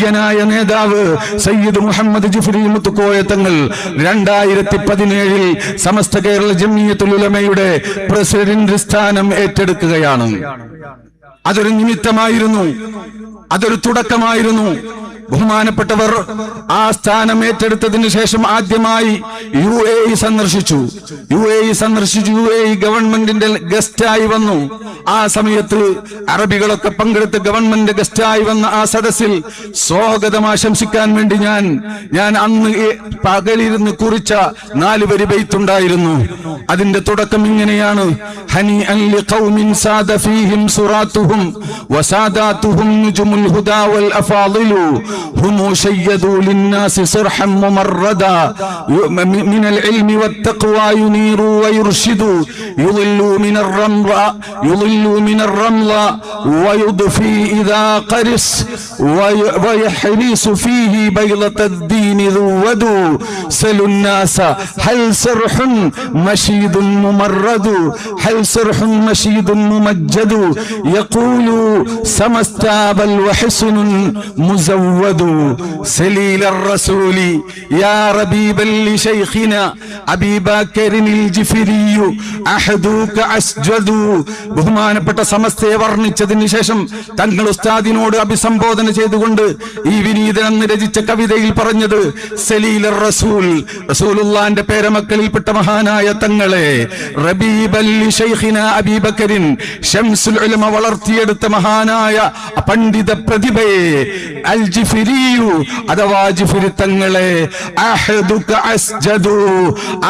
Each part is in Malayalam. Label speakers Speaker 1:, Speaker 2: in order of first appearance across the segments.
Speaker 1: പ്രിയനായ നേതാവ് സയ്യിദ് മുഹമ്മദ് ജിഫ്രി മുത്തുക്കോയ തങ്ങൾ 2017 സമസ്ത കേരള ജംഇയ്യത്തുൽ ഉലമയുടെ പ്രസിഡന്റ് സ്ഥാനം ഏറ്റെടുക്കുകയാണ്. അതൊരു നിമിത്തമായിരുന്നു, അതൊരു തുടക്കമായിരുന്നു. ബഹുമാനപ്പെട്ടവർ ആ സ്ഥാനം ഏറ്റെടുത്തതിന് ശേഷം ആദ്യമായി UAE സന്ദർശിച്ചു. UAE ഗവൺമെന്റിന്റെ ഗസ്റ്റായി വന്നു. ആ സമയത്ത് അറബികളൊക്കെ പങ്കെടുത്ത് ഗവൺമെന്റ് ഗസ്റ്റായി വന്ന ആ സദസ്സിൽ സ്വാഗതം ആശംസിക്കാൻ വേണ്ടി ഞാൻ അന്ന് പകലിരുന്ന് കുറിച്ച 4 വരി ബൈത്തുണ്ടായിരുന്നു. അതിന്റെ തുടക്കം ഇങ്ങനെയാണ്: ഹനിഅൻ ലിഖൗമിൻ സാദ ഫീഹിം സുറാത്തുഹും വസാദാതുഹും നുജുമുൽ ഹുദാ വൽ അഫാളിലു هم شيدوا للناس صرحا ممردا من العلم والتقوى ينيروا ويرشدوا يضلوا من الرمل ويضفي إذا قرس ويحرس فيه بيضة الدين ذودوا سلوا الناس هل سرح مشيد ممرد هل سرح مشيد ممجد يقول سمستابل وحسن مزود سليل الرسول يا ربيبا لشيخنا أبي بكر الجفري أحدوك أسجد. ബഹുമാനപ്പെട്ട സമസ്തയെ വർണ്ണിച്ചതിന് ശേഷം തങ്ങൾ ഉസ്താദിനോട് അഭിസംബോധന ചെയ്തുകൊണ്ട് ഈ വിനീതൻ രചിച്ച കവിതയിൽ പറഞ്ഞത് സലീൽ റസൂൽ, റസൂലുള്ളാഹിന്റെ പേരമക്കളിൽപ്പെട്ട മഹാനായ തങ്ങളെ, റബീബൽ ലിശൈഖിന അബീ ബക്കറിൻ, ശംസുൽ ഉലമ വളർത്തിയെടുത്ത മഹാനായ പണ്ഡിത പ്രതിഭയെ, അൽ ജിഫ്രിയു അഥവാ ജിഫ്രി തങ്ങളെ, അഹദുക അസ്ജദു,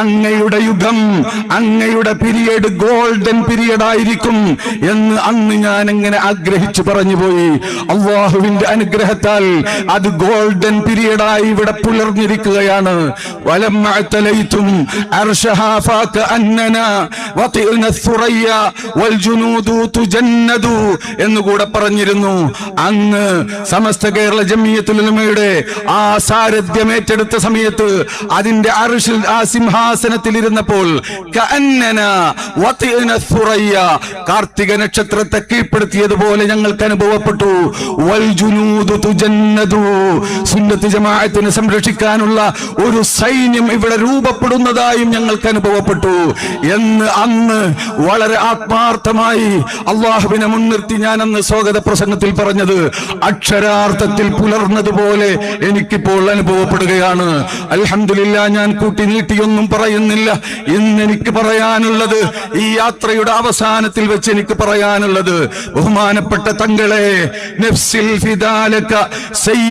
Speaker 1: അങ്ങയുടെ യുഗം, അങ്ങയുടെ പീരിയഡ് ഗോൾഡൻ പീരിയഡ് ആയിരിക്കും എന്ന് അന്ന് ഞാൻ എങ്ങനെ ആഗ്രഹിച്ചു പറഞ്ഞുപോയി. അള്ളാഹുവിന്റെ അനുഗ്രഹത്താൽ അത് ഗോൾഡൻ പീരിയഡായി ഇവിടെ പുലർന്നിരിക്കുകയാണ്. വലമ്മഅതലൈതും അർശഹാ ഫകഅന്നനാ വതിഅന ഥുറയ്യ വൽജുനൂദു തുജന്നദു എന്നുകൂടെ പറഞ്ഞിരുന്നു. അന്ന് സമസ്ത കേരള ജംഇയ്യത്തുൽ ഉലമയുടെ ആ സാരഥ്യം ഏറ്റെടുത്ത സമയത്ത് അതിന്റെ അർശിൽ, ആ സിംഹാസനത്തിൽ ഇരുന്നപ്പോൾ കഅന്നനാ വതിഅന ഥുറയ്യ, കാർത്തിക നക്ഷത്രത്തെ കീഴ്പ്പെടുത്തിയതുപോലെ ഞങ്ങൾക്ക് അനുഭവപ്പെട്ടു. വൽജുനൂദു തുജന്നദു, സുന്നത്ത് ജമാഅത്തിനെ സംരക്ഷിക്കാനുള്ള ഒരു സൈന്യം ഇവിടെ രൂപപ്പെടുന്നതായും ഞങ്ങൾക്ക് അനുഭവപ്പെട്ടു എന്ന് അന്ന് വളരെ ആത്മാർത്ഥമായി അള്ളാഹുവിനെ മുൻനിർത്തി ഞാൻ അന്ന് സ്വാഗത പ്രസംഗത്തിൽ പറഞ്ഞത് അക്ഷരാർത്ഥത്തിൽ പുലർന്നതുപോലെ എനിക്കിപ്പോൾ അനുഭവപ്പെടുകയാണ്. അൽഹംദുലില്ലാ, ഞാൻ കൂട്ടി നീട്ടിയൊന്നും പറയുന്നില്ല. ഇന്ന് എനിക്ക് പറയാനുള്ളത്, ഈ യാത്രയുടെ അവസാനത്തിൽ വെച്ച് എനിക്ക് പറയാനുള്ളത്, ബഹുമാനപ്പെട്ട തങ്ങളെ, നഫ്സിൽ ഫിദാലക